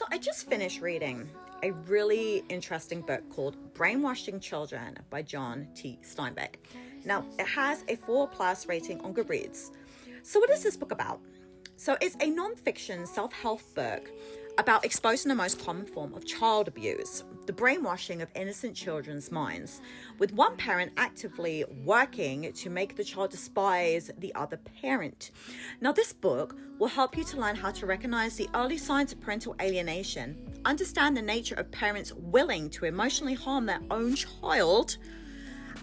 So I just finished reading a really interesting book called Brainwashing Children by John T. Steinbeck. Now, it has a 4+ rating on Goodreads. So what is this book about? So it's a non-fiction self-help book about exposing the most common form of child abuse, the brainwashing of innocent children's minds, with one parent actively working to make the child despise the other parent. Now, this book will help you to learn how to recognize the early signs of parental alienation, understand the nature of parents willing to emotionally harm their own child,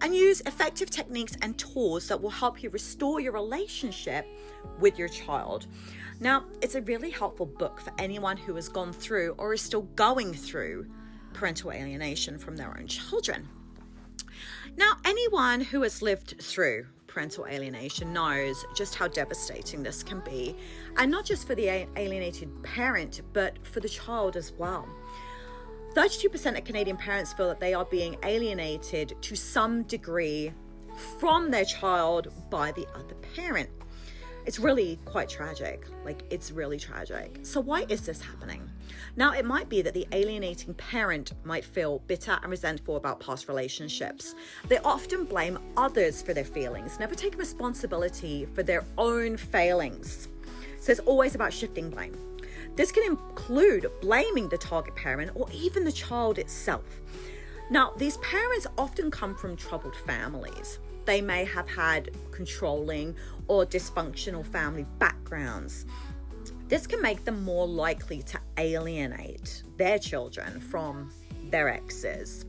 and use effective techniques and tools that will help you restore your relationship with your child. Now, it's a really helpful book for anyone who has gone through or is still going through parental alienation from their own children. Now, anyone who has lived through parental alienation knows just how devastating this can be, and not just for the alienated parent, but for the child as well. 32% of Canadian parents feel that they are being alienated to some degree from their child by the other parent. It's really quite tragic. It's really tragic. So why is this happening? Now, it might be that the alienating parent might feel bitter and resentful about past relationships. They often blame others for their feelings, never take responsibility for their own failings. So it's always about shifting blame. This can include blaming the target parent or even the child itself. Now, these parents often come from troubled families. They may have had controlling or dysfunctional family backgrounds. This can make them more likely to alienate their children from their exes.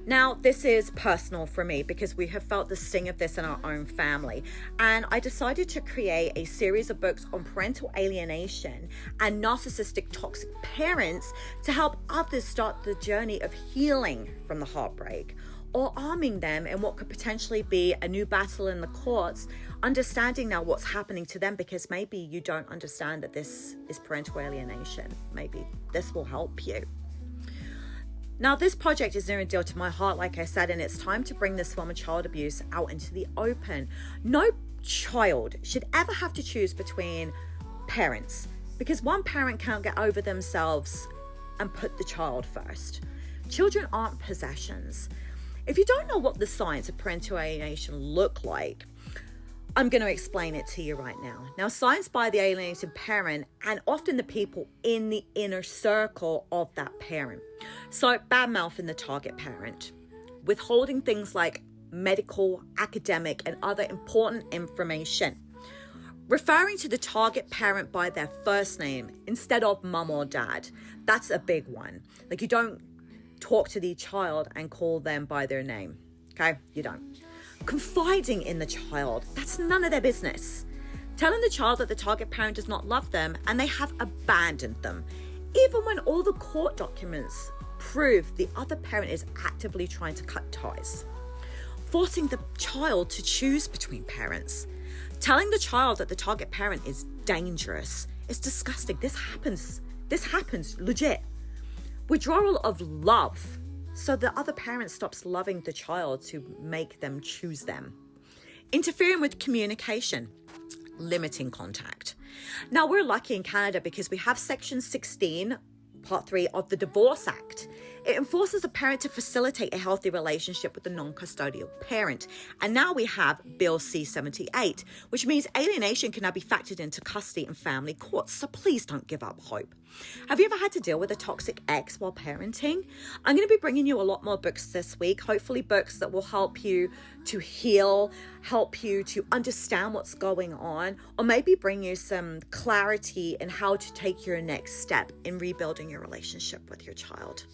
Now, this is personal for me because we have felt the sting of this in our own family. And I decided to create a series of books on parental alienation and narcissistic toxic parents to help others start the journey of healing from the heartbreak, or arming them in what could potentially be a new battle in the courts, understanding now what's happening to them, because maybe you don't understand that this is parental alienation. Maybe this will help you. Now, this project is near and dear to my heart, like I said, and it's time to bring this form of child abuse out into the open. No child should ever have to choose between parents, because one parent can't get over themselves and put the child first. Children aren't possessions. If you don't know what the signs of parental alienation look like, I'm going to explain it to you right now. Now, signs by the alienated parent and often the people in the inner circle of that parent. So, bad mouthing the target parent, withholding things like medical, academic, and other important information, referring to the target parent by their first name instead of mum or dad. That's a big one. You don't talk to the child and call them by their name. Okay? You don't. Confiding in the child. That's none of their business. Telling the child that the target parent does not love them and they have abandoned them, even when all the court documents prove the other parent is actively trying to cut ties. Forcing the child to choose between parents. Telling the child that the target parent is dangerous. It's disgusting. This happens legit. Withdrawal of love, so the other parent stops loving the child to make them choose them. Interfering with communication, limiting contact. Now, we're lucky in Canada because we have Section 16, Part 3 of the Divorce Act. It enforces a parent to facilitate a healthy relationship with the non-custodial parent. And now we have Bill C-78, which means alienation can now be factored into custody and family courts. So please don't give up hope. Have you ever had to deal with a toxic ex while parenting? I'm going to be bringing you a lot more books this week, hopefully books that will help you to heal, help you to understand what's going on, or maybe bring you some clarity in how to take your next step in rebuilding your relationship with your child.